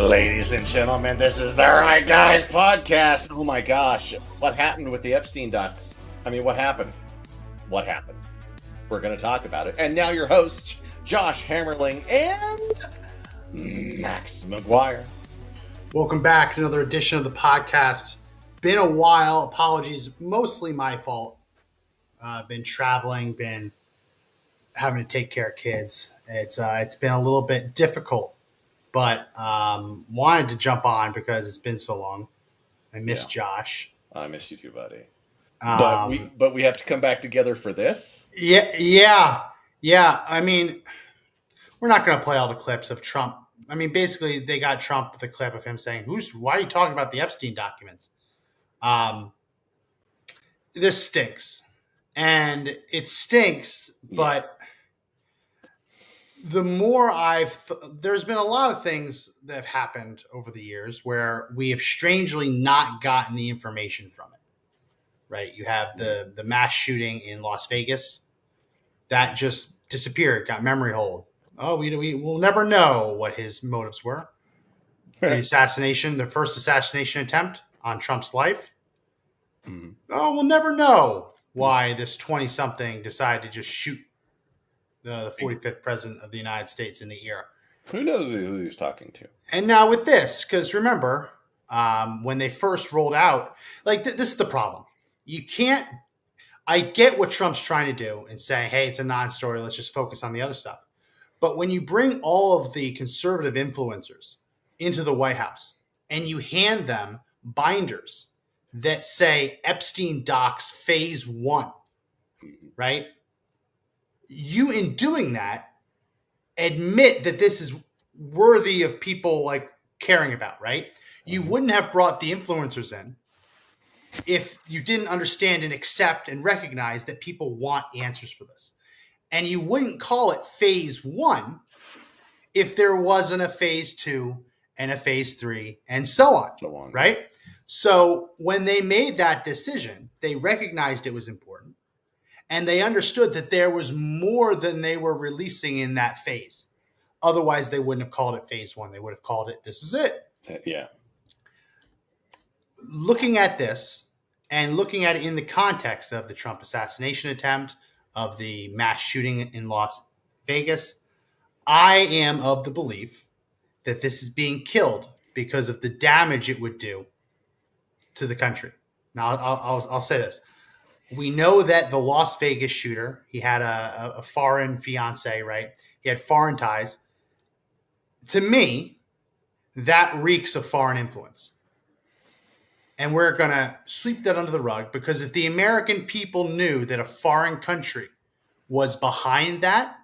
Ladies and gentlemen, this is the Right Guys podcast. Oh my gosh, what happened with the Epstein docs? I mean, what happened? What happened? We're going to talk about it. And now your hosts, Josh Hammerling and Max McGuire. Welcome back to another edition of the podcast. Been a while. Apologies, mostly my fault. Been traveling, been having to take care of kids. It's been a little bit difficult, but wanted to jump on because it's been so long. I miss Josh. I miss you too, buddy. But we have to come back together for this. Yeah. I mean, we're not going to play all the clips of Trump. I mean, basically, they got Trump with a clip of him saying, "Why are you talking about the Epstein documents?" This stinks, and it stinks. But the more there's been a lot of things that have happened over the years where we have strangely not gotten the information from it. Right? You have the mass shooting in Las Vegas that just disappeared, got memory hold. Oh, we will never know what his motives were. The first assassination attempt on Trump's life. Mm-hmm. Oh, we'll never know why this 20-something decided to just shoot the 45th president of the United States in the ear. Who knows who he's talking to? And now with this, because remember, when they first rolled out, this is the problem. You can't. I get what Trump's trying to do and saying, hey, it's a non-story. Let's just focus on the other stuff. But when you bring all of the conservative influencers into the White House and you hand them binders that say Epstein docs phase 1, right? You, in doing that, admit that this is worthy of people caring about, right? You wouldn't have brought the influencers in if you didn't understand and accept and recognize that people want answers for this. And you wouldn't call it phase 1 if there wasn't a phase 2 and a phase 3 and so on, right? So when they made that decision, they recognized it was important and they understood that there was more than they were releasing in that phase. Otherwise, they wouldn't have called it phase 1. They would have called it, this is it. Yeah. Looking at this and looking at it in the context of the Trump assassination attempt, of the mass shooting in Las Vegas, I am of the belief that this is being killed because of the damage it would do to the country. Now, I'll say this. We know that the Las Vegas shooter, he had a foreign fiance, right? He had foreign ties. To me, that reeks of foreign influence. And we're going to sweep that under the rug because if the American people knew that a foreign country was behind that,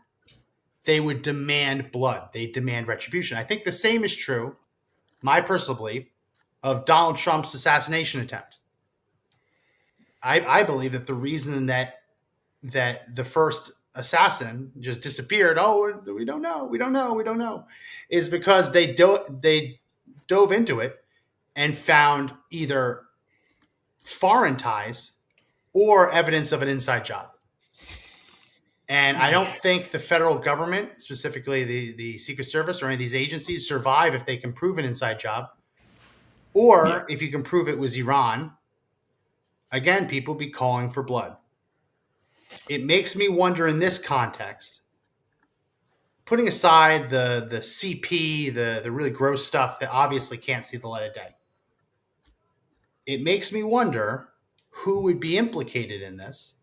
they would demand blood. They demand retribution. I think the same is true, my personal belief, of Donald Trump's assassination attempt. I believe that the reason that the first assassin just disappeared, we don't know, is because they dove into it and found either foreign ties or evidence of an inside job. And I don't think the federal government, specifically the Secret Service or any of these agencies, survive if they can prove an inside job. Or if you can prove it was Iran, again, people be calling for blood. It makes me wonder in this context, putting aside the CP, the really gross stuff that obviously can't see the light of day, it makes me wonder who would be implicated in this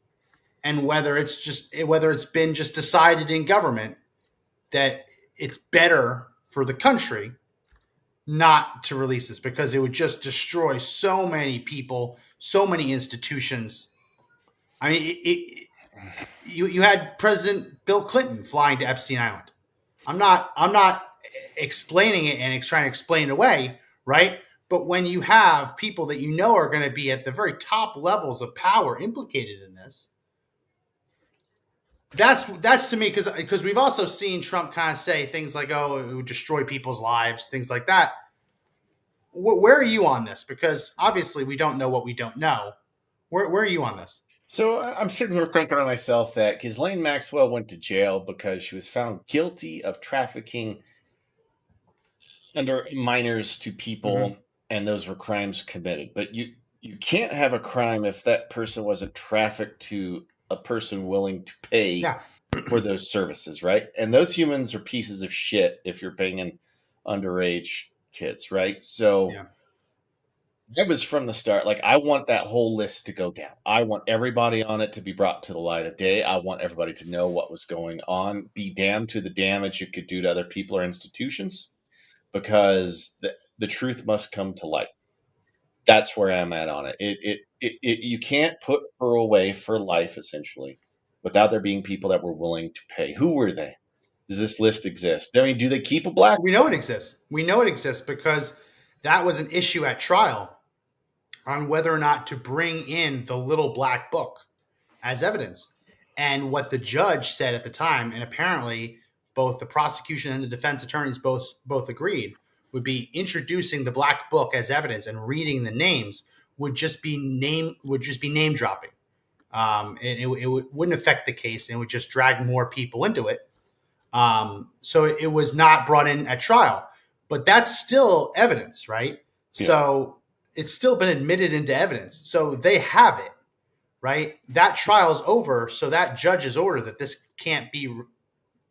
and whether it's been just decided in government that it's better for the country not to release this because it would just destroy so many people, so many institutions. I mean, you had President Bill Clinton flying to Epstein Island. I'm not explaining it and trying to explain it away, right? But when you have people that you know are going to be at the very top levels of power implicated in this, that's to me, because we've also seen Trump kind of say things like, oh, it would destroy people's lives, things like that. Where are you on this? Because obviously we don't know what we don't know. Where are you on this? So I'm sitting here thinking to myself that Ghislaine Maxwell went to jail because she was found guilty of trafficking under minors to people, and those were crimes committed. But you can't have a crime if that person wasn't trafficked to a person willing to pay Yeah. for those services, right? And those humans are pieces of shit if you're banging underage kids, right? So Yeah. that was from the start. Like, I want that whole list to go down. I want everybody on it to be brought to the light of day. I want everybody to know what was going on. Be damned to the damage you could do to other people or institutions, because the truth must come to light. That's where I'm at on it. You can't put her away for life, essentially, without there being people that were willing to pay. Who were they? Does this list exist? I mean, do they keep a black? We know it exists. We know it exists because that was an issue at trial on whether or not to bring in the little black book as evidence. And what the judge said at the time, and apparently both the prosecution and the defense attorneys both agreed, would be introducing the black book as evidence and reading the names would just be name dropping. It wouldn't affect the case, and it would just drag more people into it. So it was not brought in at trial, but that's still evidence, right? Yeah. So it's still been admitted into evidence. So they have it, right? That trial's over. So that judge's order that this can't be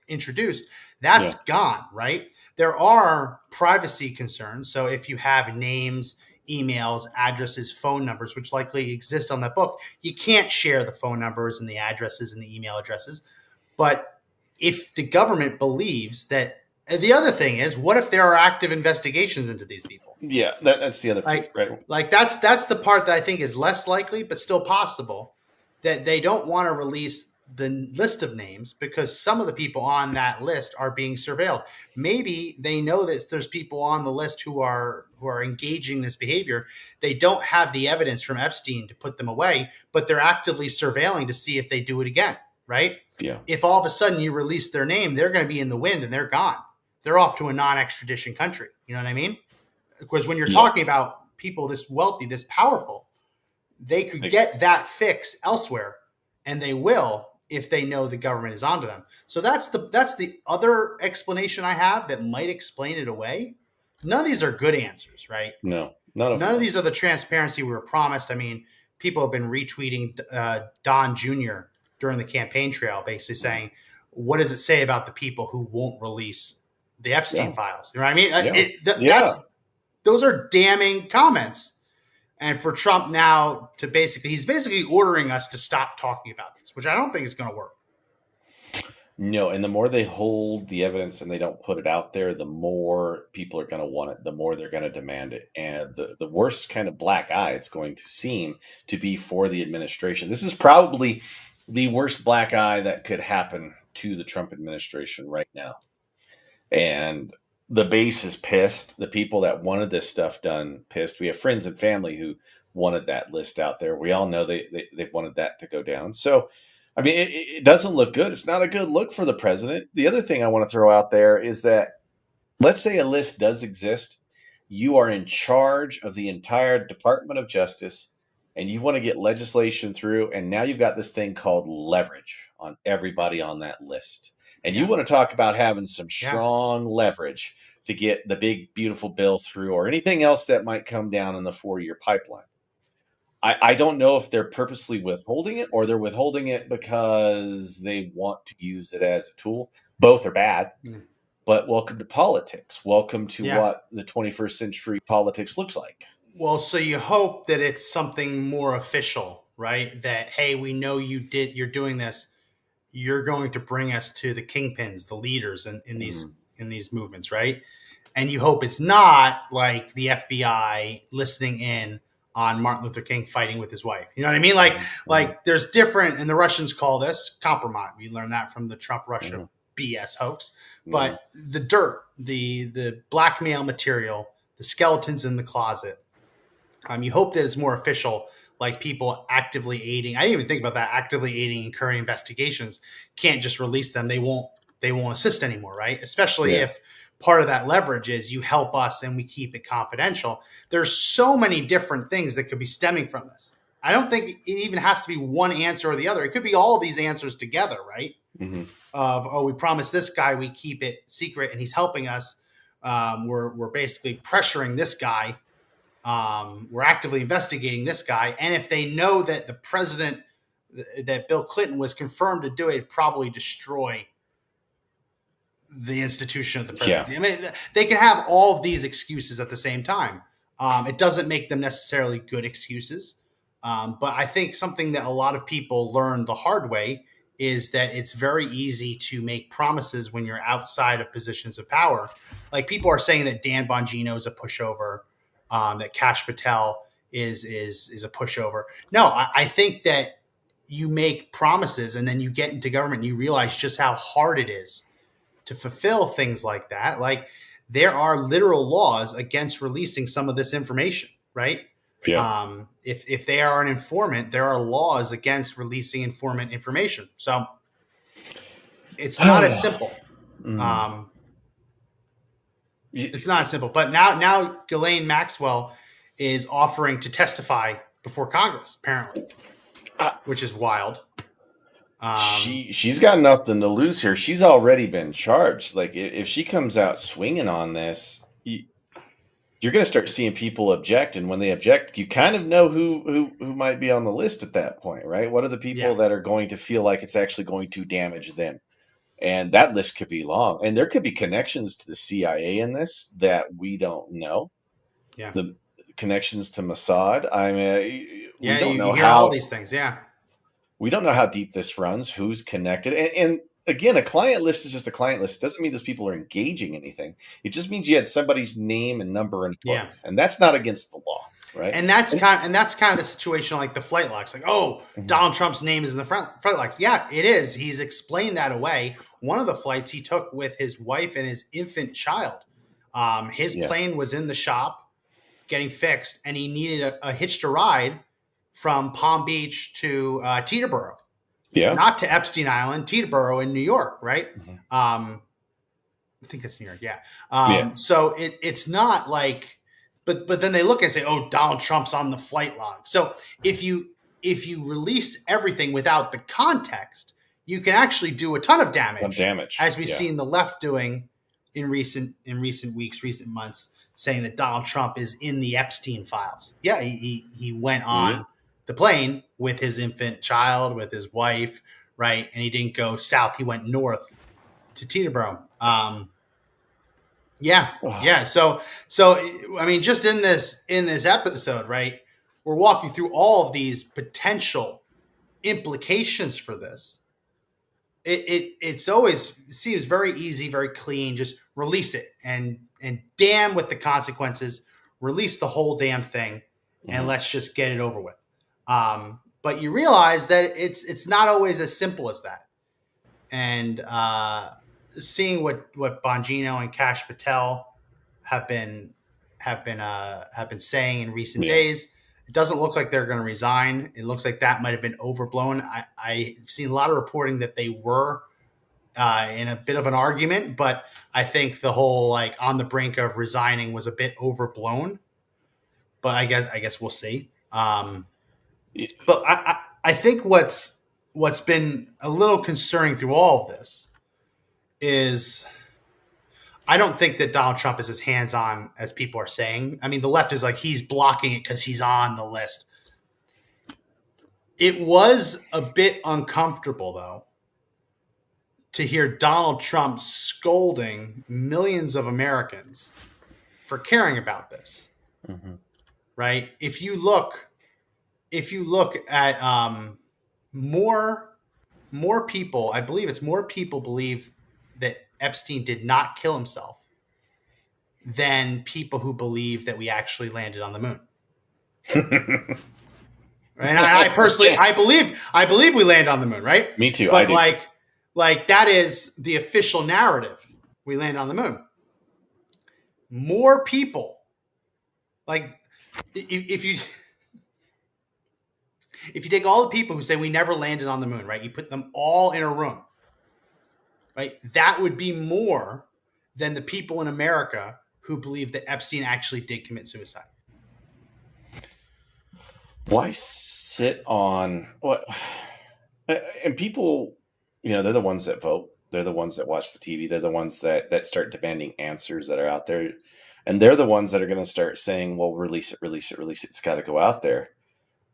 introduced, that's gone, right? There are privacy concerns. So if you have names, emails, addresses, phone numbers, which likely exist on that book, you can't share the phone numbers and the addresses and the email addresses. But if the government believes that, the other thing is, what if there are active investigations into these people? Yeah, that's the other piece, right? Like that's the part that I think is less likely, but still possible, that they don't want to release the list of names because some of the people on that list are being surveilled. Maybe they know that there's people on the list who are engaging this behavior. They don't have the evidence from Epstein to put them away, but they're actively surveilling to see if they do it again, right? Yeah. If all of a sudden you release their name, they're going to be in the wind and they're gone. They're off to a non-extradition country. You know what I mean? Because when you're talking about people this wealthy, this powerful, they could get that fix elsewhere, and they will if they know the government is onto them. So that's the other explanation I have that might explain it away. None of these are good answers, right? No, none of these are the transparency we were promised. I mean, people have been retweeting Don Jr. during the campaign trail, basically saying, "What does it say about the people who won't release the Epstein files?" You know what I mean? Those are damning comments. And for Trump now to he's basically ordering us to stop talking about this, which I don't think is going to work. No, and the more they hold the evidence and they don't put it out there, the more people are going to want it, the more they're going to demand it. And the worst kind of black eye it's going to seem to be for the administration. This is probably the worst black eye that could happen to the Trump administration right now. And the base is pissed. The people that wanted this stuff done, pissed. We have friends and family who wanted that list out there. We all know they've wanted that to go down. So, I mean, it doesn't look good. It's not a good look for the president. The other thing I want to throw out there is that, let's say a list does exist. You are in charge of the entire Department of Justice, and you want to get legislation through, and now you've got this thing called leverage on everybody on that list. And you want to talk about having some strong leverage to get the big, beautiful bill through, or anything else that might come down in the 4-year pipeline. I don't know if they're purposely withholding it or they're withholding it because they want to use it as a tool. Both are bad. But welcome to politics. Welcome to what the 21st century politics looks like. Well, so you hope that it's something more official, right? That, hey, we know you're doing this. You're going to bring us to the kingpins, the leaders in these movements, right? And you hope it's not like the FBI listening in on Martin Luther King fighting with his wife. You know what I mean? Like there's different, and the Russians call this compromise. We learned that from the Trump-Russia BS hoax. But the dirt, the blackmail material, the skeletons in the closet, you hope that it's more official, like people actively aiding. I didn't even think about that. Actively aiding in current investigations can't just release them. They won't assist anymore, right? Especially if part of that leverage is you help us and we keep it confidential. There's so many different things that could be stemming from this. I don't think it even has to be one answer or the other. It could be all these answers together, right? Of, we promise this guy we keep it secret and he's helping us. We're basically pressuring this guy. We're actively investigating this guy. And if they know that the president, that Bill Clinton was confirmed to do it, probably destroy the institution of the Yeah. presidency. I mean, they can have all of these excuses at the same time. It doesn't make them necessarily good excuses. But I think something that a lot of people learn the hard way is that it's very easy to make promises when you're outside of positions of power. Like people are saying that Dan Bongino is a pushover, that Kash Patel is a pushover. No, I think that you make promises and then you get into government and you realize just how hard it is to fulfill things like that. Like there are literal laws against releasing some of this information, right? Yeah. If they are an informant, there are laws against releasing informant information. So it's not as simple. It's not as simple. But now Ghislaine Maxwell is offering to testify before Congress, apparently, which is wild. She's got nothing to lose here. She's already been charged. Like if she comes out swinging on this, you're going to start seeing people object, and when they object, you kind of know who might be on the list at that point, right? What are the people that are going to feel like it's actually going to damage them? And that list could be long, and there could be connections to the CIA in this that we don't know. Yeah, the connections to Mossad. I mean, yeah, we don't know you hear how all these things. Yeah, we don't know how deep this runs, who's connected, and again, a client list is just a client list. It doesn't mean those people are engaging anything. It just means you had somebody's name and number and book, and that's not against the law, right? And that's kind of the situation like the flight logs. Like, Donald Trump's name is in the flight logs. Yeah, it is. He's explained that away. One of the flights he took with his wife and his infant child. His plane was in the shop getting fixed, and he needed a hitched a ride from Palm Beach to Teterboro. Yeah. Not to Epstein Island, Teterboro in New York, right? I think that's New York, yeah. So it's not like, but then they look and say, oh, Donald Trump's on the flight log. So if you release everything without the context, you can actually do a ton of damage. As we've seen the left doing in recent weeks, recent months, saying that Donald Trump is in the Epstein files. Yeah, he went on the plane with his infant child, with his wife, right? And he didn't go south; he went north to Teterboro. Yeah. So I mean, just in this episode, right? We're walking through all of these potential implications for this. It's always seems very easy, very clean. Just release it and damn with the consequences. Release the whole damn thing, and let's just get it over with. But you realize that it's not always as simple as that. And seeing what Bongino and Kash Patel have been saying in recent days, it doesn't look like they're going to resign. It looks like that might have been overblown. I've seen a lot of reporting that they were in a bit of an argument, but I think the whole like on the brink of resigning was a bit overblown. But I guess we'll see. But I think what's been a little concerning through all of this is I don't think that Donald Trump is as hands-on as people are saying. I mean, the left is like he's blocking it because he's on the list. It was a bit uncomfortable, though, to hear Donald Trump scolding millions of Americans for caring about this. Right? If you look at more people, I believe it's more people believe that Epstein did not kill himself than people who believe that we actually landed on the moon. And I personally, I believe we landed on the moon, right? Me too. But like that is the official narrative. We landed on the moon. More people, like if you take all the people who say we never landed on the moon, right? You put them all in a room, right? That would be more than the people in America who believe that Epstein actually did commit suicide. Why sit on what? And people, they're the ones that vote. They're the ones that watch the TV. They're the ones that start demanding answers that are out there. And they're the ones that are going to start saying, well, release it, release it, release it. It's got to go out there.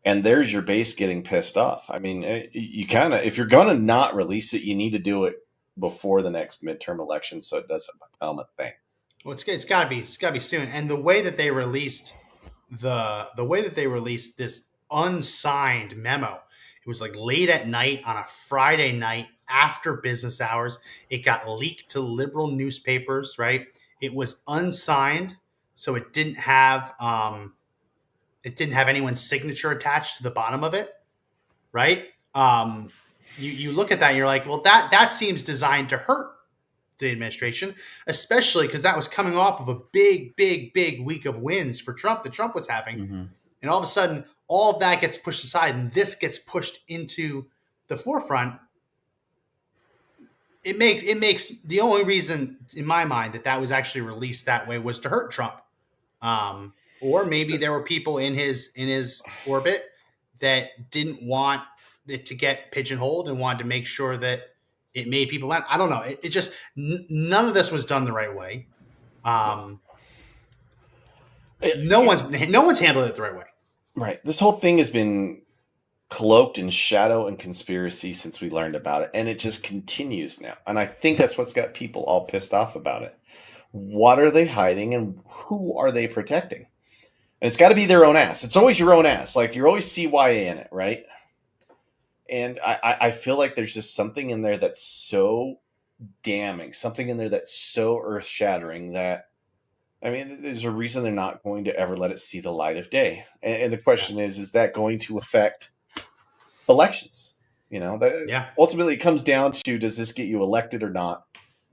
And there's your base getting pissed off. I mean, you kind of, if you're going to not release it, you need to do it before the next midterm election so it doesn't become a thing. Well, it's got to be soon. And the way that they released this unsigned memo, it was like late at night on a Friday night after business hours. It got leaked to liberal newspapers, right? It was unsigned, so it didn't have anyone's signature attached to the bottom of it, right? You look at that and you're like, well, that seems designed to hurt the administration, especially because that was coming off of a big week of wins for Trump that Trump was having. Mm-hmm. And all of a sudden, all of that gets pushed aside and this gets pushed into the forefront. It makes the only reason in my mind that was actually released that way was to hurt Trump. Or maybe there were people in his orbit that didn't want it to get pigeonholed and wanted to make sure that it made people mad. I don't know. It just none of this was done the right way. No one's handled it the right way. Right. This whole thing has been cloaked in shadow and conspiracy since we learned about it, and it just continues now. And I think that's what's got people all pissed off about it. What are they hiding, and who are they protecting? And it's got to be their own ass. It's always your own ass. Like, you're always CYA in it, right? And I feel like there's just something in there that's so damning, something in there that's so earth-shattering that, I mean, there's a reason they're not going to ever let it see the light of day. And the question is that going to affect elections? You know, ultimately it comes down to, does this get you elected or not?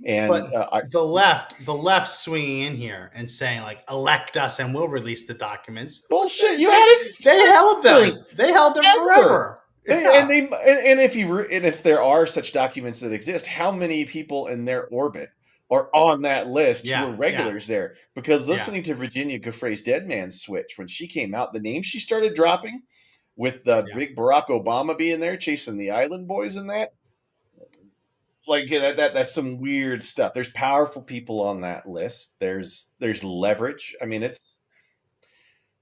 And but the left swinging in here and saying, like, elect us and we'll release the documents. Bullshit. You had it. They held them. They held them forever. Yeah. And if there are such documents that exist, how many people in their orbit are on that list who are regulars there? Because listening to Virginia Giuffre's Dead Man Switch, when she came out, the names she started dropping, with the big Barack Obama being there chasing the Island Boys and that, like, that's some weird stuff. There's powerful people on that list. There's leverage. I mean,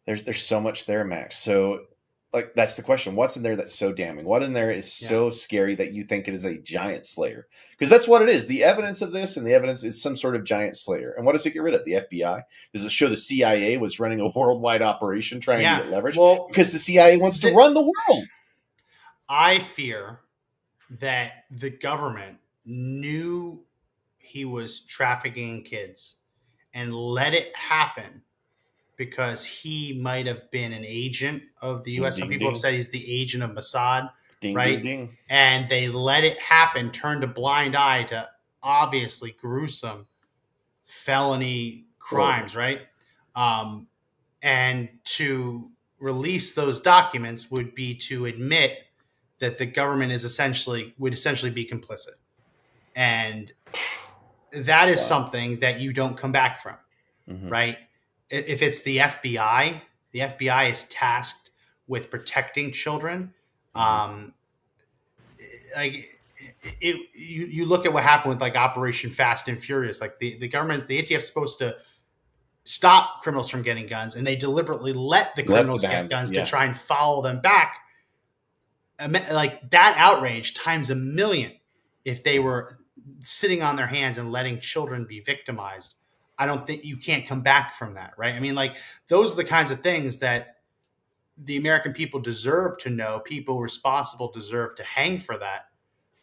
there's so much there, Max. So, like, that's the question. What's in there that's so damning? What in there is so scary that you think it is a giant slayer? Because that's what it is. The evidence of this, and the evidence is some sort of giant slayer. And what does it get rid of? The FBI? Does it show the CIA was running a worldwide operation trying to get leverage? Well, because the CIA wants to run the world. I fear that the government knew he was trafficking kids and let it happen because he might have been an agent of the U.S. Some people have said he's the agent of Mossad, right? And they let it happen, turned a blind eye to obviously gruesome felony crimes, right? And to release those documents would be to admit that the government would essentially be complicit. And that is something that you don't come back from, right? If it's the FBI is tasked with protecting children. You look at what happened with, like, Operation Fast and Furious. Like, the government, the ATF is supposed to stop criminals from getting guns, and they deliberately let the criminals get guns to try and follow them back. Like, that outrage times a million if they were sitting on their hands and letting children be victimized. I don't think you can't come back from that, right? I mean, like, those are the kinds of things that the American people deserve to know. People responsible deserve to hang for that.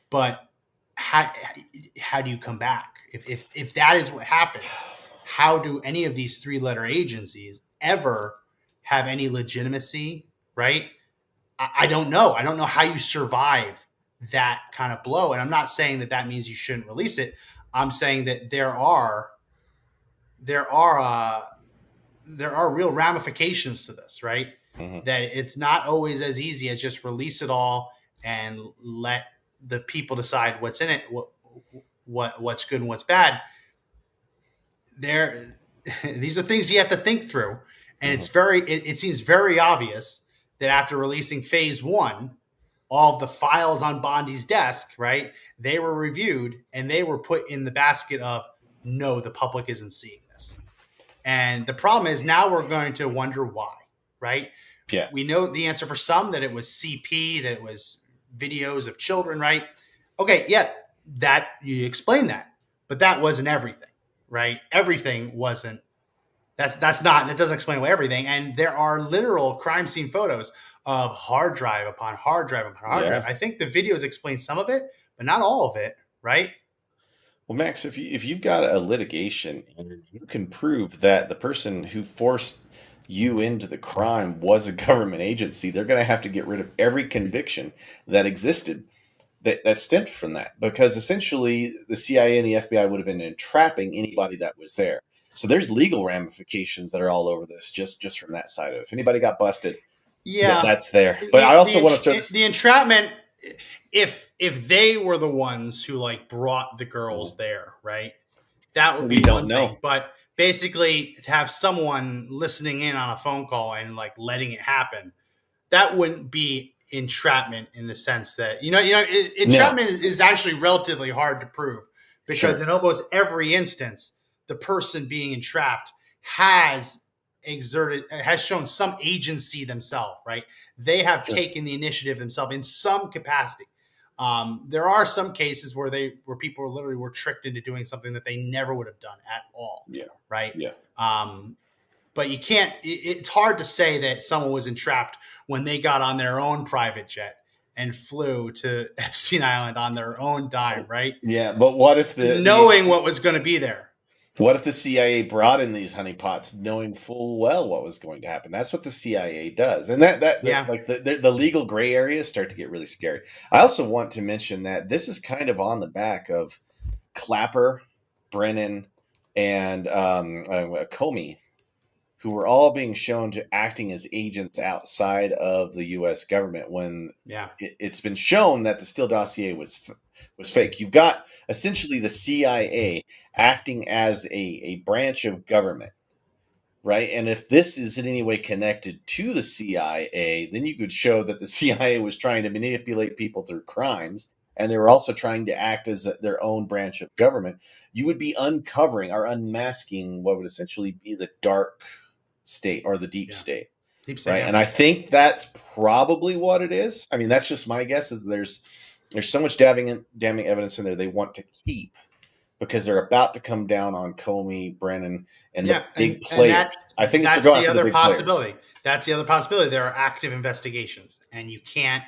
But how do you come back? If that is what happened, how do any of these three-letter agencies ever have any legitimacy, right? I don't know. I don't know how you survive that kind of blow. And I'm not saying that means you shouldn't release it. I'm saying that there are real ramifications to this, right? That it's not always as easy as just release it all and let the people decide what's in it, what's good and what's bad. These are things you have to think through, and it seems very obvious that after releasing phase 1, all of the files on Bondi's desk, right? They were reviewed and they were put in the basket of no, the public isn't seeing this. And the problem is now we're going to wonder why, right? Yeah. We know the answer for some, that it was CP, that it was videos of children, right? Okay, yeah, that you explain that, but that wasn't everything, right? Everything wasn't. That doesn't explain away everything. And there are literal crime scene photos of hard drive upon hard drive upon hard drive. Yeah. I think the videos explain some of it, but not all of it, right? Well, Max, if you've got a litigation and you can prove that the person who forced you into the crime was a government agency, they're going to have to get rid of every conviction that existed that stemmed from that, because essentially the CIA and the FBI would have been entrapping anybody that was there. So there's legal ramifications that are all over this, just from that side of it. If anybody got busted, Yeah, that's there. But I also want to throw this. the entrapment. If they were the ones who like brought the girls there, right? That would We be don't one know. thing. But basically, to have someone listening in on a phone call and like letting it happen, that wouldn't be entrapment in the sense that entrapment is actually relatively hard to prove because Sure. in almost every instance, the person being entrapped has has shown some agency themselves, right? They have Sure. taken the initiative themselves in some capacity. There are some cases where people literally were tricked into doing something that they never would have done at all, Yeah. right? Yeah. But you can't. It's hard to say that someone was entrapped when they got on their own private jet and flew to Epstein Island on their own dime, right? Yeah. But what if Knowing what was going to be there. What if the CIA brought in these honeypots knowing full well what was going to happen? That's what the CIA does. And Yeah. like the legal gray areas start to get really scary. I also want to mention that this is kind of on the back of Clapper, Brennan, and Comey, who were all being shown to acting as agents outside of the U.S. government when it's been shown that the Steele dossier was fake. You've got essentially the CIA acting as a branch of government, right? And if this is in any way connected to the CIA, then you could show that the CIA was trying to manipulate people through crimes, and they were also trying to act as their own branch of government. You would be uncovering or unmasking what would essentially be the dark state or the deep state. Deep state, right? yeah. And I think that's probably what it is. I mean, that's just my guess. Is there's so much damning evidence in there they want to keep because they're about to come down on Comey, Brennan, and the big players. I think it's to go after the big possibility. players. That's the other possibility. There are active investigations, and you can't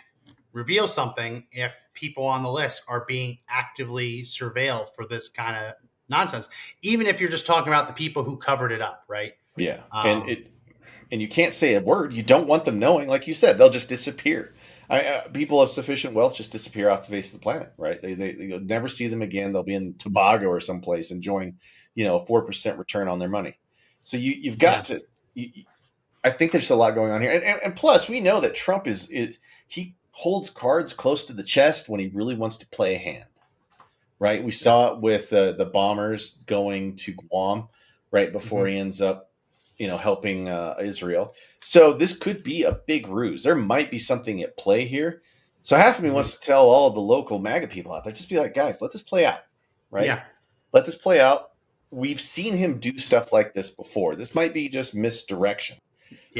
reveal something if people on the list are being actively surveilled for this kind of nonsense. Even if you're just talking about the people who covered it up, right? Yeah, and you can't say a word. You don't want them knowing. Like you said, they'll just disappear. People of sufficient wealth just disappear off the face of the planet, right? You'll never see them again. They'll be in Tobago or someplace enjoying, a 4% return on their money. So you've got to. I think there's a lot going on here, and plus we know that Trump he holds cards close to the chest when he really wants to play a hand, right? We saw it with the bombers going to Guam right before he ends up helping Israel. So this could be a big ruse. There might be something at play here. So half of me wants to tell all of the local MAGA people out there, just be like, guys, let this play out, right? Yeah. Let this play out. We've seen him do stuff like this before. This might be just misdirection,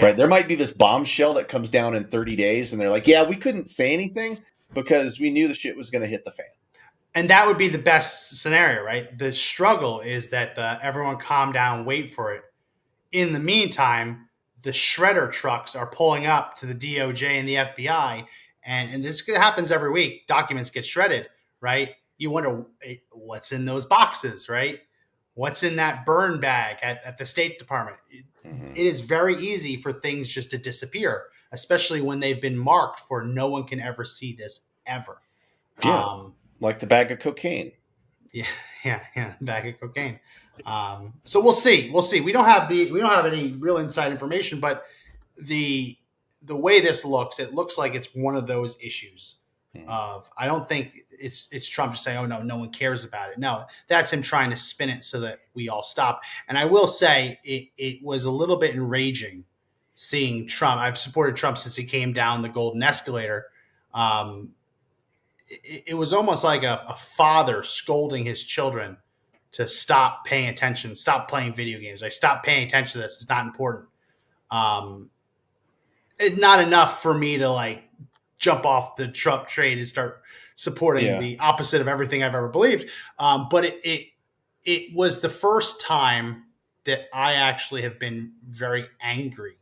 right? There might be this bombshell that comes down in 30 days, and they're like, yeah, we couldn't say anything because we knew the shit was going to hit the fan. And that would be the best scenario, right? The struggle is that everyone calm down, wait for it. In the meantime, the shredder trucks are pulling up to the DOJ and the FBI, and this happens every week. Documents get shredded, right? You wonder what's in those boxes, right? What's in that burn bag at the State Department? It is very easy for things just to disappear, especially when they've been marked for no one can ever see this ever. Yeah, like the bag of cocaine. Yeah, bag of cocaine. So we'll see. We don't have any real inside information, but the way this looks, it looks like it's one of those issues of, I don't think it's Trump just saying, oh no one cares about it. No, that's him trying to spin it so that we all stop. And I will say it was a little bit enraging seeing Trump. I've supported Trump since he came down the golden escalator. Um, it was almost like a father scolding his children to stop paying attention, stop playing video games. Like, stop paying attention to this. It's not important. Um, it's not enough for me to like jump off the Trump train and start supporting Yeah. the opposite of everything I've ever believed. But it was the first time that I actually have been very angry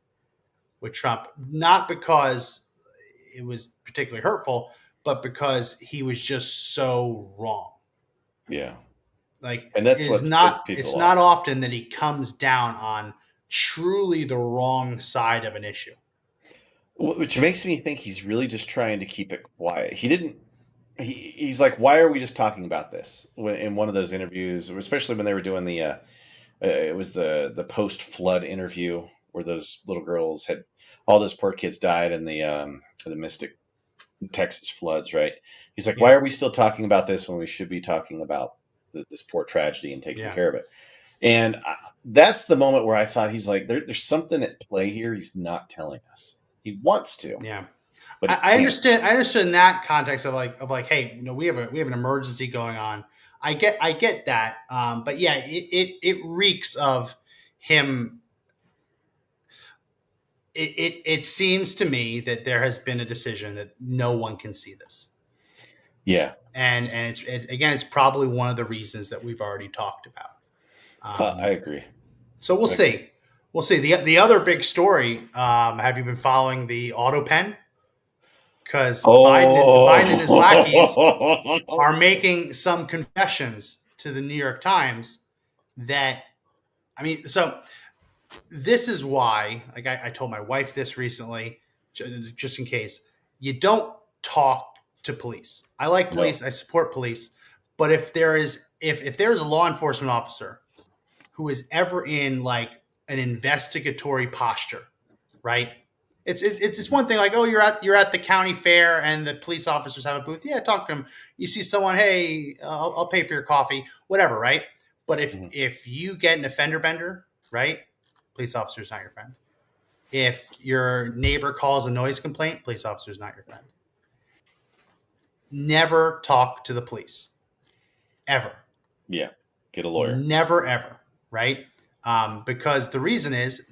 with Trump, not because it was particularly hurtful, but because he was just so wrong. Yeah. Like, And that's what's pissed it's people not off. often that he comes down on truly the wrong side of an issue. Which makes me think he's really just trying to keep it quiet. He didn't. He's like, why are we just talking about this in one of those interviews, especially when they were doing it was the post flood interview where those little girls had all those poor kids died in the Mystic Texas floods, right? He's like, why Yeah, are we still talking about this when we should be talking about this poor tragedy and taking yeah. care of it? And that's the moment where I thought he's like, there's something at play here. He's not telling us. He wants to, Yeah, but he I can't. understand. I understood in that context of like, hey, we have an emergency going on. I get that. But yeah, it reeks of him. It seems to me that there has been a decision that no one can see this, Yeah, and again, it's probably one of the reasons that we've already talked about. I Um, agree. so we'll I agree. see. We'll see. The other big story. Have you been following the auto pen? Because Biden and his lackeys Oh, are making some confessions to the New York Times that, I mean, so this is why, like I told my wife this recently, just in case, you don't talk to police. I like no. police, I support police, but if there is a law enforcement officer who is ever in like an investigatory posture, right? It's one thing like, oh, you're at the county fair and the police officers have a booth. Yeah, talk to them. You see someone, hey, I'll pay for your coffee, whatever, right? But if Mhm. if you get an offender bender, right, police officer's not your friend. If your neighbor calls a noise complaint, police officer's not your friend. Never talk to the police ever. Yeah, get a lawyer. Never ever, right? Because the reason is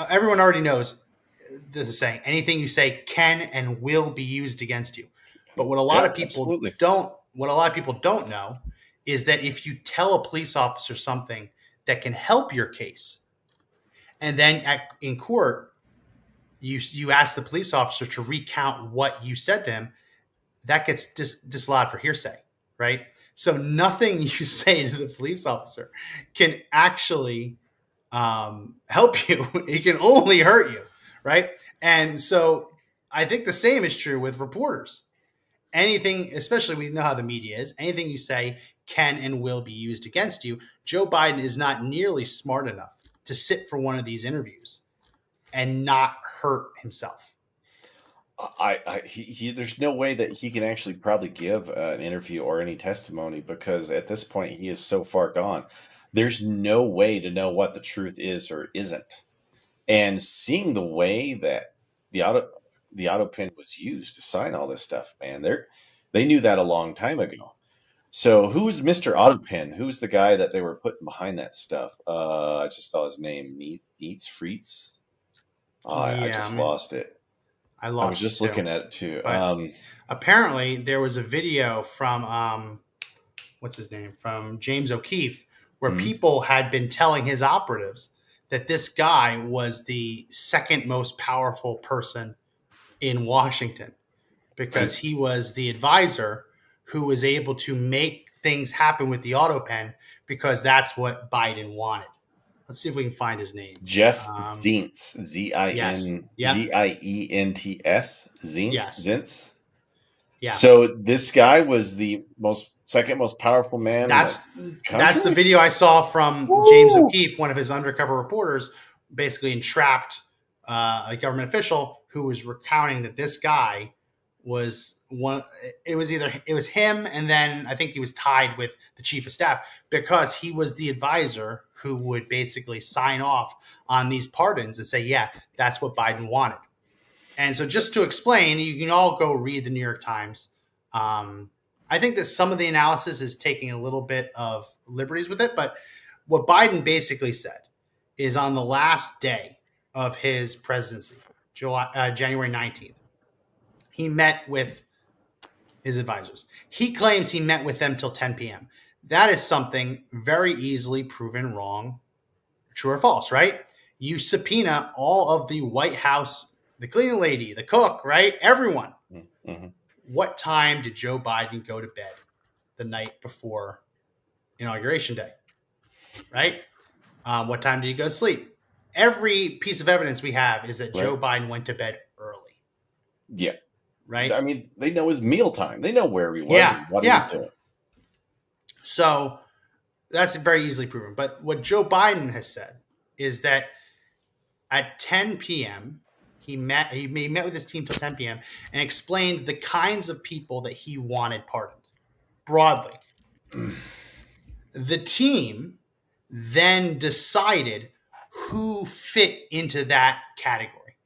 everyone already knows this is saying anything you say can and will be used against you. But Yeah, absolutely. what a lot of people don't know is that if you tell a police officer something that can help your case, and then in court you ask the police officer to recount what you said to him, that gets disallowed for hearsay, right? So nothing you say to the police officer can actually help you. It can only hurt you, right? And so I think the same is true with reporters. Anything, especially we know how the media is, anything you say can and will be used against you. Joe Biden is not nearly smart enough to sit for one of these interviews and not hurt himself. There's no way that he can actually probably give an interview or any testimony because at this point he is so far gone. There's no way to know what the truth is or isn't. And seeing the way that the auto the auto pen was used to sign all this stuff, man, they knew that a long time ago. So who's Mr. Autopen? Who's the guy that they were putting behind that stuff? I just saw his name, Neats Freets. Oh, I Yeah, I just mean, lost it. I I was lost it just too. looking at it too. But apparently, there was a video from what's his name, from James O'Keefe, where Mhm. people had been telling his operatives that this guy was the second most powerful person in Washington because he was the advisor who was able to make things happen with the auto pen because that's what Biden wanted. Let's see if we can find his name. Jeff Zients, Yes. Yep. Zients, Yes. Zients. Yeah. So this guy was the second most powerful man in the That's the country. video I saw from James Woo! O'Keefe, one of his undercover reporters, basically entrapped a government official who was recounting that this guy was one. It was him, and then I think he was tied with the chief of staff because he was the advisor who would basically sign off on these pardons and say, "Yeah, that's what Biden wanted." And so, just to explain, you can all go read the New York Times. I think that some of the analysis is taking a little bit of liberties with it, but what Biden basically said is on the last day of his presidency, January 19th, he met with his advisors. He claims he met with them till 10 p.m. That is something very easily proven wrong, true or false, right? You subpoena all of the White House, the cleaning lady, the cook, right? Everyone. Mm-hmm. What time did Joe Biden go to bed the night before Inauguration Day, right? What time did he go to sleep? Every piece of evidence we have is that Joe Right. Biden went to bed early, Yeah. right? I mean, they know his mealtime. They know where he was Yeah, and what he was yeah. doing. So that's very easily proven. But what Joe Biden has said is that at 10 p.m., he met with his team till 10 p.m. and explained the kinds of people that he wanted pardoned broadly. The team then decided who fit into that category.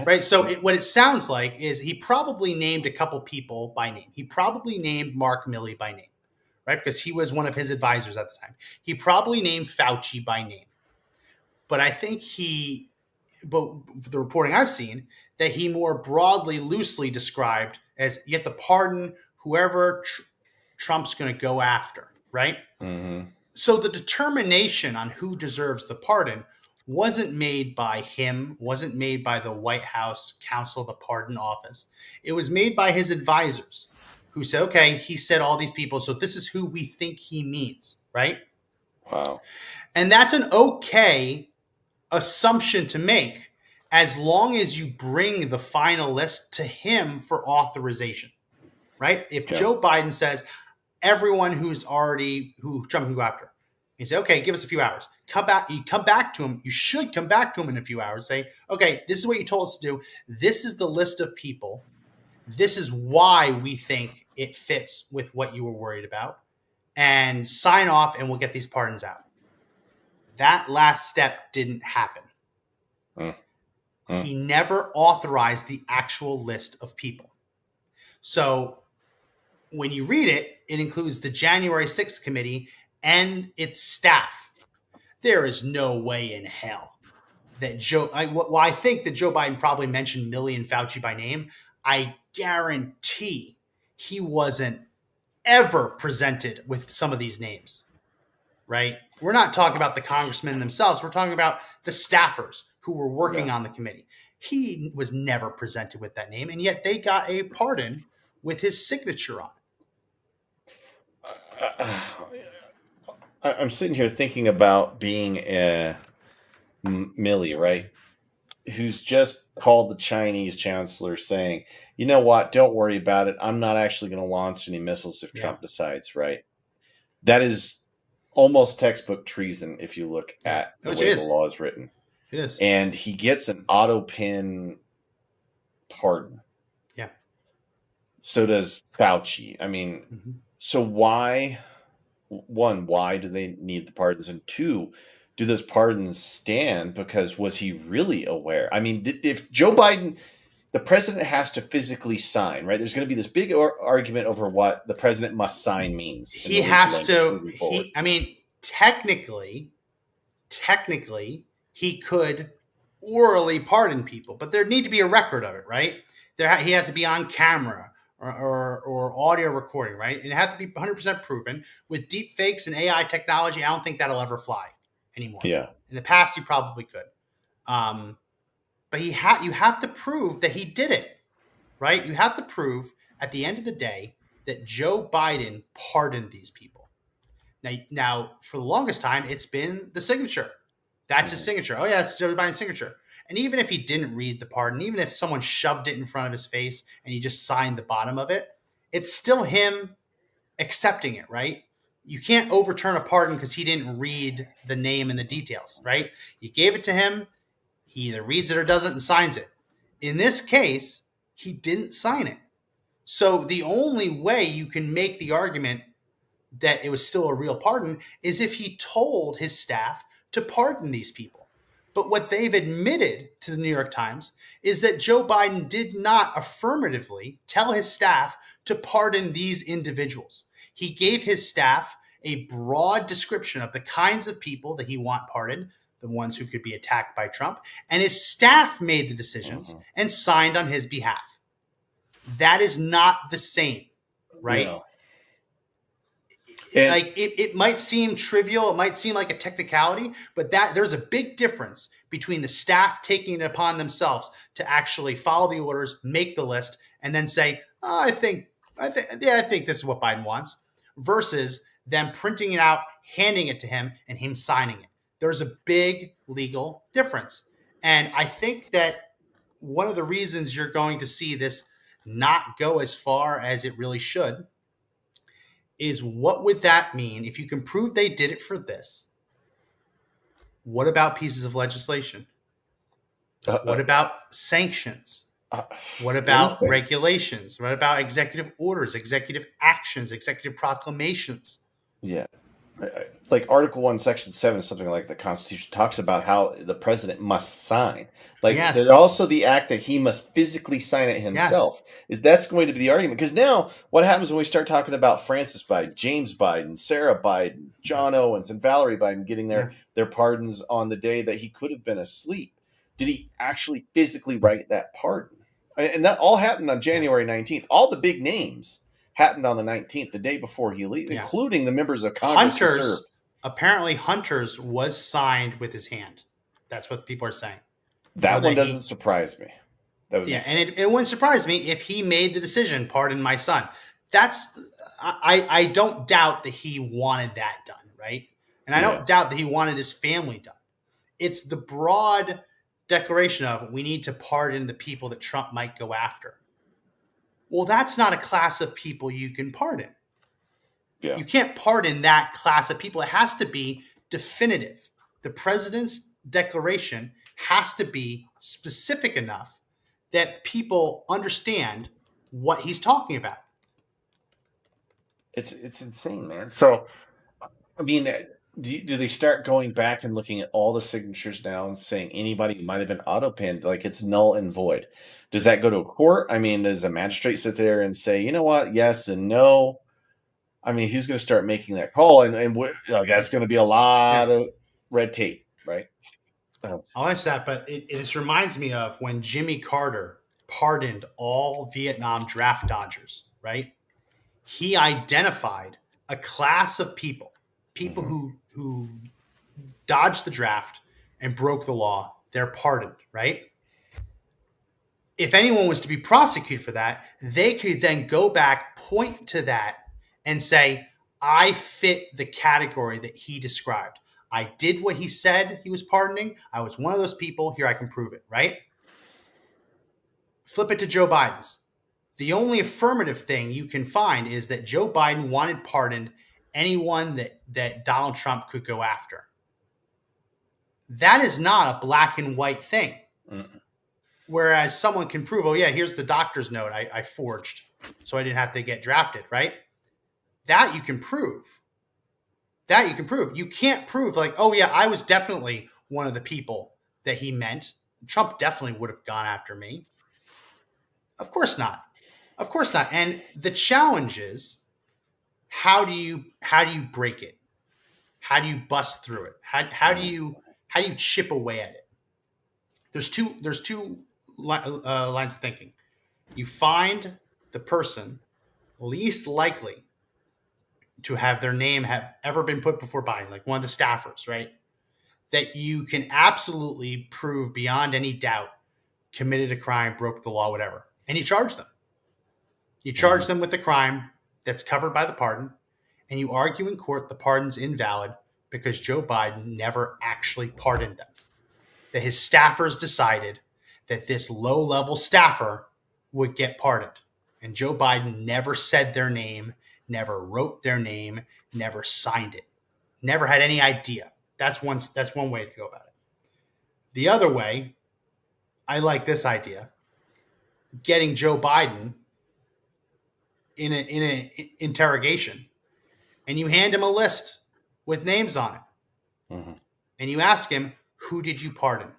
Right. So what it sounds like is he probably named a couple people by name. He probably named Mark Milley by name, right? Because he was one of his advisors at the time. He probably named Fauci by name. But I think but the reporting I've seen, that he more broadly, loosely described as you have to pardon whoever Trump's going to go after, right? Mm-hmm. So the determination on who deserves the pardon wasn't made by him, wasn't made by the White House counsel, the pardon office. It was made by his advisors who said, okay, he said all these people, so this is who we think he means, right? Wow. And that's an okay assumption to make as long as you bring the final list to him for authorization, right? If Joe Biden says everyone who Trump can go after, you say, okay, give us a few hours. You come back to him. You should come back to him in a few hours. Say, okay, this is what you told us to do. This is the list of people. This is why we think it fits with what you were worried about. And sign off, and we'll get these pardons out. That last step didn't happen. He never authorized the actual list of people. So when you read it, it includes the January 6th committee and its staff. There is no way in hell that I think that Joe Biden probably mentioned Milley and Fauci by name. I guarantee he wasn't ever presented with some of these names, right? We're not talking about the congressmen themselves. We're talking about the staffers who were working on the committee. He was never presented with that name, and yet they got a pardon with his signature on it. I'm sitting here thinking about being a Milley, right? Who's just called the Chinese chancellor saying, you know what, don't worry about it. I'm not actually going to launch any missiles if Trump decides, right? That is almost textbook treason if you look at the way the law is written. It is. And he gets an auto pin pardon. Yeah. So does Fauci. I mean, so why do they need the pardons? And two, do those pardons stand? Because was he really aware? I mean, if Joe Biden, the president has to physically sign, right? There's going to be this big argument over what the president must sign means. He has to. Technically, he could orally pardon people, but there need to be a record of it, right? He has to be on camera or audio recording, right? And it had to be 100% proven. With deep fakes and AI technology, I don't think that'll ever fly anymore. Yeah. In the past, you probably could. But you have to prove that he did it, right? You have to prove at the end of the day that Joe Biden pardoned these people. Now, for the longest time, it's been the signature. That's his signature. Oh, yeah, it's Joe Biden's signature. And even if he didn't read the pardon, even if someone shoved it in front of his face and he just signed the bottom of it, it's still him accepting it, right? You can't overturn a pardon because he didn't read the name and the details, right? You gave it to him. He either reads it or doesn't and signs it. In this case, he didn't sign it. So the only way you can make the argument that it was still a real pardon is if he told his staff to pardon these people. But what they've admitted to the New York Times is that Joe Biden did not affirmatively tell his staff to pardon these individuals. He gave his staff a broad description of the kinds of people that he want pardoned, the ones who could be attacked by Trump, and his staff made the decisions and signed on his behalf. That is not the same, right? No. Like it might seem trivial, it might seem like a technicality, but there's a big difference between the staff taking it upon themselves to actually follow the orders, make the list, and then say, oh, I think this is what Biden wants, versus them printing it out, handing it to him, and him signing it. There's a big legal difference. And I think that one of the reasons you're going to see this not go as far as it really should is, what would that mean if you can prove they did it for this? What about pieces of legislation? What about sanctions? What about regulations? What about executive orders, executive actions, executive proclamations? Yeah. Like Article 1, Section 7, something like the Constitution talks about how the president must sign. Like, Yes. there's also the act that he must physically sign it himself. Yes. That's going to be the argument. Because now, what happens when we start talking about Francis Biden, James Biden, Sarah Biden, John Owens, and Valerie Biden getting their pardons on the day that he could have been asleep? Did he actually physically write that pardon? And that all happened on January 19th. All the big names happened on the 19th, the day before he leaves, including the members of Congress. Apparently Hunter's was signed with his hand. That's what people are saying. That one doesn't surprise me. And it wouldn't surprise me if he made the decision, pardon my son. I don't doubt that he wanted that done, right? And I don't doubt that he wanted his family done. It's the broad declaration of, we need to pardon the people that Trump might go after. Well, that's not a class of people you can pardon. Yeah. You can't pardon that class of people. It has to be definitive. The president's declaration has to be specific enough that people understand what he's talking about. It's insane, man. So, I mean, do they start going back and looking at all the signatures now and saying anybody who might have been auto-pinned, like it's null and void? Does that go to a court? I mean, does a magistrate sit there and say, you know what, yes and no? I mean, who's going to start making that call? And that's going to be a lot of red tape, right? I'll answer that, but it just reminds me of when Jimmy Carter pardoned all Vietnam draft dodgers, right? He identified a class of people who dodged the draft and broke the law. They're pardoned, right? If anyone was to be prosecuted for that, they could then go back, point to that, and say, I fit the category that he described. I did what he said he was pardoning. I was one of those people. Here, I can prove it, right? Flip it to Joe Biden's. The only affirmative thing you can find is that Joe Biden wanted pardoned anyone that Donald Trump could go after. That is not a black and white thing. Mm-mm. Whereas someone can prove, oh yeah, here's the doctor's note I forged, so I didn't have to get drafted, right? That you can prove. You can't prove like, oh yeah, I was definitely one of the people that he meant. Trump definitely would have gone after me. Of course not. And the challenge is, how do you break it? How do you bust through it? How do you chip away at it? There's two lines of thinking. You find the person least likely to have their name have ever been put before Biden, like one of the staffers, right? That you can absolutely prove beyond any doubt committed a crime, broke the law, whatever. And you charge them. You charge them with a crime that's covered by the pardon, and you argue in court the pardon's invalid because Joe Biden never actually pardoned them. That his staffers decided that this low-level staffer would get pardoned. And Joe Biden never said their name, never wrote their name, never signed it, never had any idea. That's one way to go about it. The other way, I like this idea, getting Joe Biden in an interrogation, and you hand him a list with names on it. Mm-hmm. And you ask him, who did you pardon?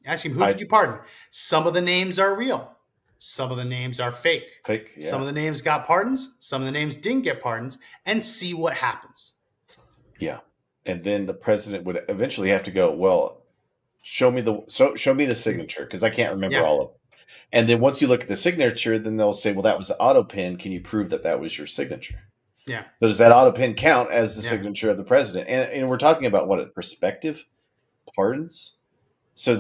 Ask him, who did I you pardon? Some of the names are real. Some of the names are fake. think, Some yeah, of the names got pardons. Some of the names didn't get pardons, and see what happens. yeah. And then the president would eventually have to go, well, show me the signature because I can't remember Yeah. all of them. And then once you look at the signature, then they'll say, well, that was an auto pen. Can you prove that that was your signature? Yeah. So does that auto pen count as the Yeah. signature of the president? And we're talking about what, a prospective pardons? So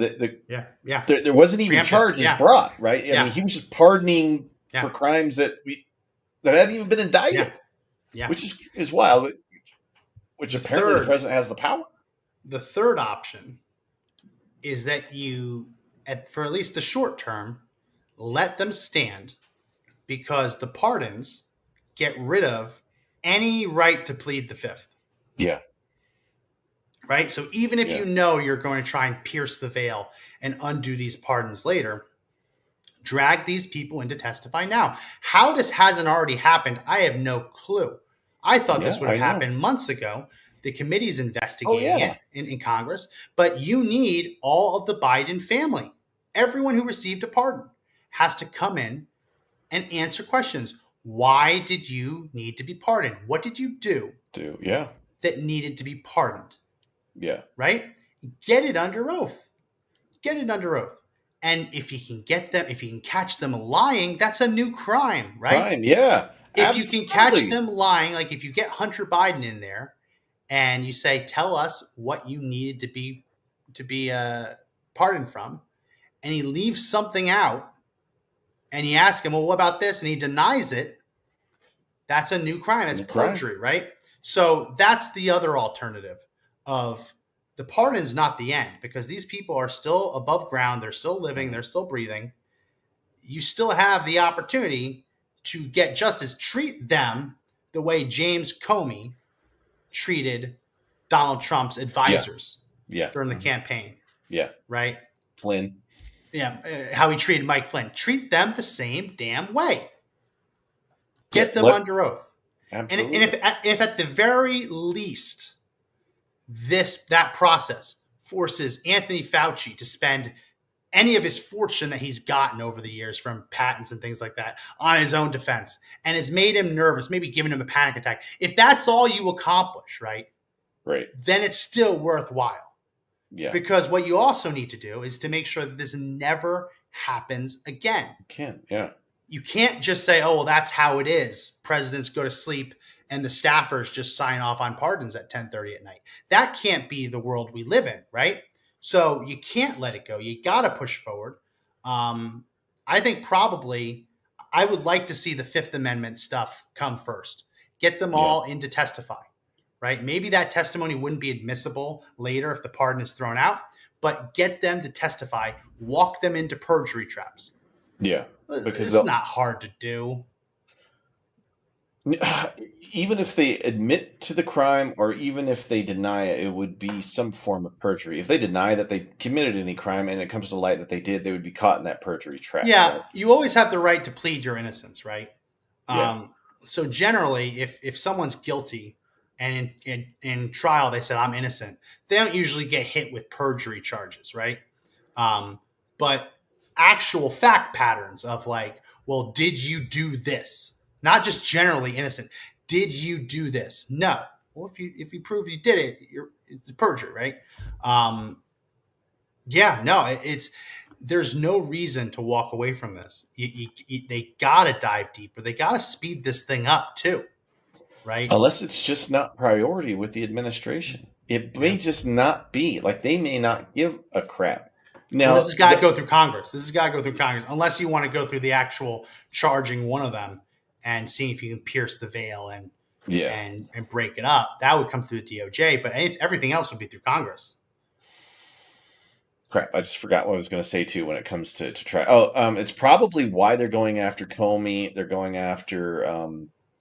Yeah. Yeah. there wasn't even Preemptive. charges Yeah. brought, right? I Yeah. mean, he was just pardoning Yeah. for crimes that hadn't even been indicted, Yeah. Yeah. which is wild. Which The apparently the third, president has the power. the third option is that you, for at least the short term, let them stand because the pardons get rid of any right to plead the fifth. Yeah, Right? So even if yeah, you know you're going to try and pierce the veil and undo these pardons later, drag these people in to testify now. How this hasn't already happened, I have no clue. I thought yeah. this would I have know. happened months ago. The committee's Oh investigating yeah, it in Congress, but you need all of the Biden family. Everyone who received a pardon has to come in and answer questions. Why did you need to be pardoned? What did you do yeah, that needed to be pardoned? yeah. Right? Get it under oath. Get it under oath. And if you can get them, if you can catch them lying, that's a new crime, right? Crime, yeah, If you can catch absolutely. them lying, like if you get Hunter Biden in there and you say, "Tell us what you needed to be pardoned from," and he leaves something out, and you ask him, "Well, what about this?" and he denies it, that's a new crime. That's New crime. perjury, right? So that's the other alternative of the pardon's not the end because these people are still above ground. They're still living. They're still breathing. You still have the opportunity to get justice. Treat them the way James Comey treated Donald Trump's advisors Yeah, during the campaign, yeah. right? Flynn. Yeah, how he treated Mike Flynn. Treat them the same damn way. Yeah, Get them under oath. And absolutely. if at the very least that process forces Anthony Fauci to spend any of his fortune that he's gotten over the years from patents and things like that on his own defense and has made him nervous, maybe given him a panic attack. If that's all you accomplish, right, Right. then it's still worthwhile. Yeah. Because what you also need to do is to make sure that this never happens again. Yeah. You can't just say, oh, well, that's how it is. Presidents go to sleep and the staffers just sign off on pardons at 10:30 at night. That can't be the world we live in, right? So you can't let it go. You got to push forward. I think probably I would like to see the Fifth Amendment stuff come first. Get them all in to testify, right? Maybe that testimony wouldn't be admissible later if the pardon is thrown out, but get them to testify, walk them into perjury traps. Yeah. Because It's not hard to do. even if they admit to the crime or even if they deny it, it would be some form of perjury. If they deny that they committed any crime and it comes to light that they did, they would be caught in that perjury trap. Yeah, right? you always have the right to plead your innocence, right? Yeah. So generally, if someone's guilty and in trial they said I'm innocent, they don't usually get hit with perjury charges, right? But actual fact patterns of like, well, did you do this? Not just generally innocent. Did you do this? No. Well, if you prove you did it, it's perjury, right? Yeah, no, it's there's no reason to walk away from this. They gotta dive deeper. They gotta speed this thing up too, right? Unless it's just not priority with the administration. It may just not be. Like they may not give a crap. Now, Well, this has got to go through Congress. This has got to go through Congress, unless you want to go through the actual charging one of them and seeing if you can pierce the veil and break it up. That would come through the DOJ, but everything else would be through Congress. crap. I just forgot what I was going to say too when it comes to try. Oh, it's probably why they're going after Comey. They're going after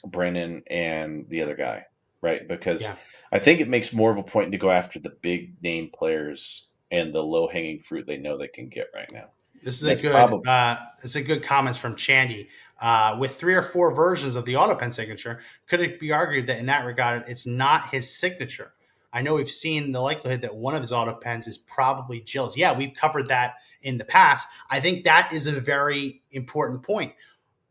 Brennan and the other guy, right? Because I think it makes more of a point to go after the big name players and the low hanging fruit they know they can get right now. This is it's a good comments from Chandy. With 3 or 4 versions of the AutoPen signature, could it be argued that in that regard, it's not his signature? I know we've seen the likelihood that one of his auto pens is probably Jill's. Yeah, we've covered that in the past. I think that is a very important point.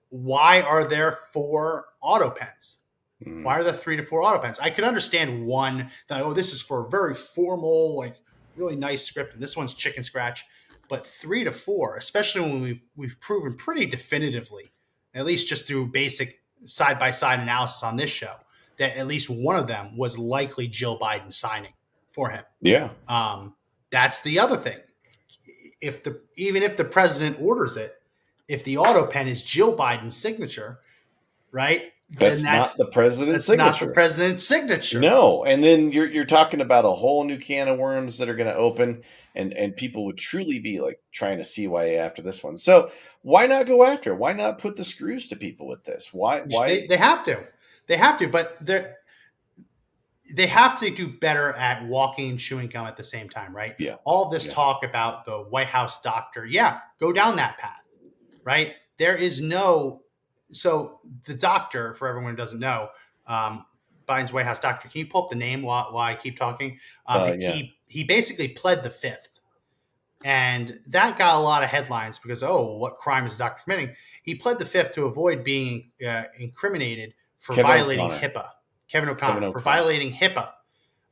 Why are there 4 auto pens? Why are there 3 to 4 auto pens? I could understand one that, oh, this is for a very formal, like really nice script, and this one's chicken scratch. But 3 to 4, especially when we've proven pretty definitively, at least just through basic side by side analysis on this show, that at least one of them was likely Jill Biden signing for him. Yeah. That's the other thing. Even if the president orders it, if the auto pen is Jill Biden's signature, right? That's not the president's signature. Not the president's signature. No, and then you're talking about a whole new can of worms that are going to open, and people would truly be like trying to CYA after this one. So why not go after it? Why not put the screws to people with this? Why? They have to, but they have to do better at walking and chewing gum at the same time, right? Yeah. All this talk about the White House doctor, go down that path, right? There is no. So the doctor, for everyone who doesn't know, Biden's White House doctor. Can you pull up the name while I keep talking? He basically pled the fifth, and that got a lot of headlines because, oh, what crime is the doctor committing? He pled the fifth to avoid being incriminated for violating HIPAA. Kevin O'Connor for violating HIPAA.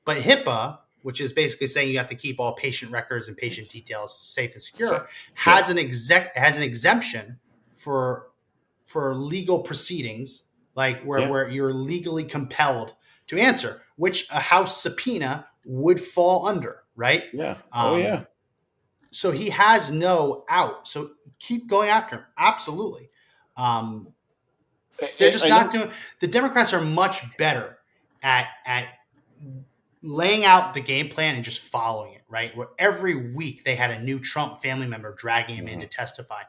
But HIPAA, which is basically saying you have to keep all patient records and patient details safe and secure, has an exemption for legal proceedings, like where you're legally compelled to answer, which a House subpoena would fall under, right? Yeah. So he has no out. So keep going after him. Absolutely. They're just not doing. The Democrats are much better at laying out the game plan and just following it, right? Where every week they had a new Trump family member dragging him in to testify.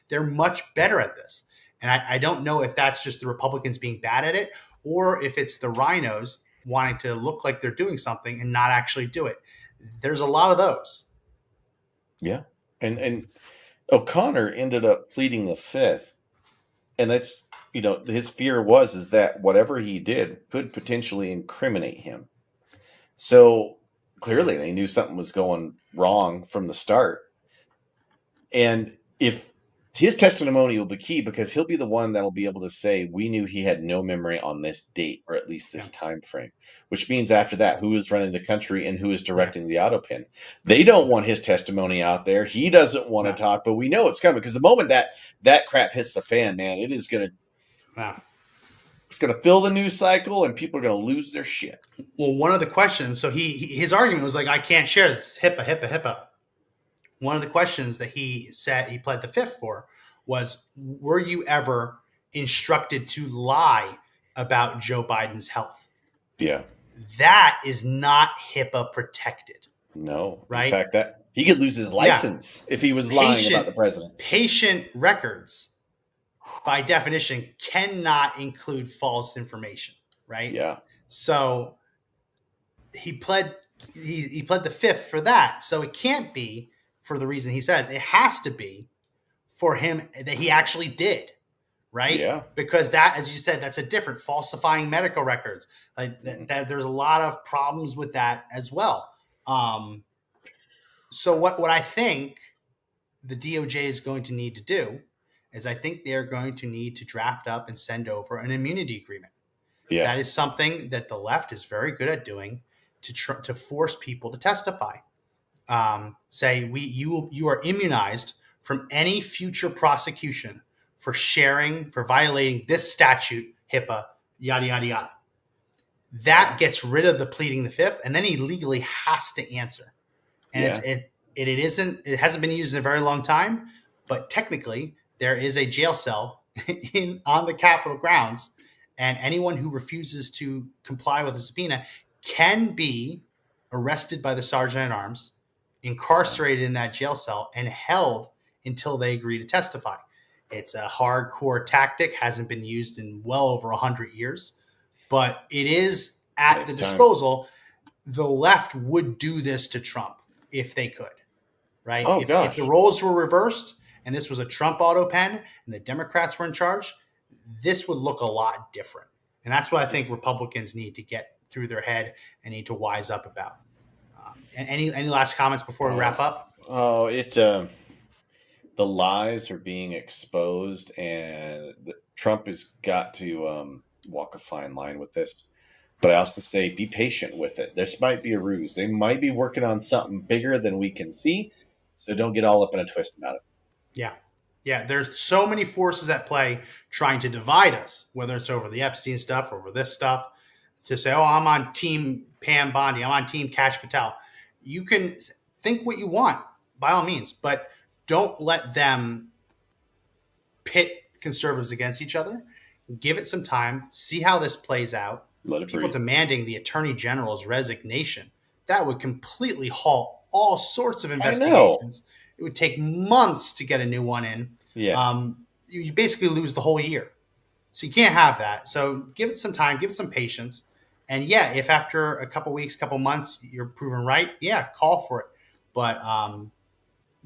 They're much better at this. And I don't know if that's just the Republicans being bad at it or if it's the rhinos wanting to look like they're doing something and not actually do it. There's a lot of those. Yeah. And O'Connor ended up pleading the fifth. And that's, his fear is that whatever he did could potentially incriminate him. So clearly they knew something was going wrong from the start. And if his testimony will be key because he'll be the one that'll be able to say, we knew he had no memory on this date or at least this time frame, which means after that, who is running the country and who is directing the auto pen. They don't want his testimony out there. He doesn't want to talk, but we know it's coming because the moment that crap hits the fan, man, it is going to, it's going to fill the news cycle and people are going to lose their shit. Well, one of the questions, so his argument was like, I can't share this, HIPAA. One of the questions that he said he pled the fifth for was, were you ever instructed to lie about Joe Biden's health? Yeah. That is not HIPAA protected. No. Right? In fact, that he could lose his license if he was lying about the president. Patient records, by definition, cannot include false information, right? Yeah. So he pled the fifth for that. So it can't be for the reason he says. It has to be for him that he actually did, right? Yeah. Because that, as you said, that's a different falsifying medical records. Like that there's a lot of problems with that as well. So what I think the DOJ is going to need to do is I think they're going to need to draft up and send over an immunity agreement. Yeah. That is something that the left is very good at doing to force people to testify. Say you are immunized from any future prosecution for violating this statute, HIPAA, yada, yada, yada. That gets rid of the pleading the fifth, and then he legally has to answer. And it hasn't been used in a very long time, but technically there is a jail cell on the Capitol grounds, and anyone who refuses to comply with a subpoena can be arrested by the sergeant at arms, incarcerated in that jail cell, and held until they agree to testify. It's a hardcore tactic, hasn't been used in well over 100 years, but it is at the disposal. The left would do this to Trump if they could, right? If the roles were reversed and this was a Trump auto pen and the Democrats were in charge, this would look a lot different. And that's what I think Republicans need to get through their head and need to wise up about. And any last comments before we wrap up? Oh, the lies are being exposed, and Trump has got to walk a fine line with this. But I also say be patient with it. This might be a ruse. They might be working on something bigger than we can see. So don't get all up in a twist about it. Yeah. Yeah, there's so many forces at play trying to divide us, whether it's over the Epstein stuff, over this stuff, to say, oh, I'm on team Pam Bondi, I'm on team Kash Patel. You can think what you want, by all means, but don't let them pit conservatives against each other. Give it some time, see how this plays out. Let it People breathe. demanding the attorney general's resignation, that would completely halt all sorts of investigations. It would take months to get a new one in. Yeah. You basically lose the whole year. So you can't have that. So give it some time, give it some patience. And yeah, if after a couple weeks, couple months, you're proven right, yeah, call for it. But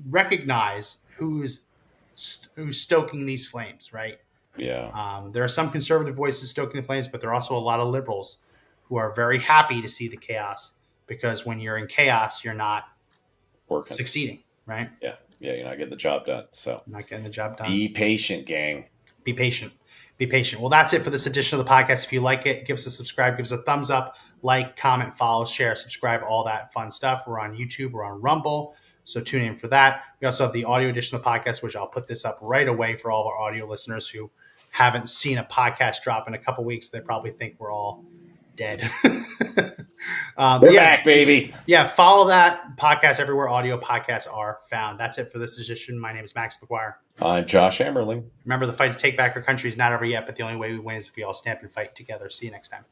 recognize who's stoking these flames, right? Yeah. There are some conservative voices stoking the flames, but there are also a lot of liberals who are very happy to see the chaos, because when you're in chaos, you're not Working. succeeding, right? Yeah. Yeah. You're not getting the job done. So Not getting the job done. be patient, gang. Be patient. Be patient. Well, that's it for this edition of the podcast. If you like it, give us a subscribe, give us a thumbs up, like, comment, follow, share, subscribe, all that fun stuff. We're on YouTube, we're on Rumble. So tune in for that. We also have the audio edition of the podcast, which I'll put this up right away for all of our audio listeners who haven't seen a podcast drop in a couple weeks. They probably think we're all dead. We're back, baby. Yeah, follow that podcast everywhere audio podcasts are found. That's it for this edition. My name is Max McGuire. I'm Josh Ammerling. Remember, the fight to take back our country is not over yet, but the only way we win is if we all stand up and fight together. See you next time.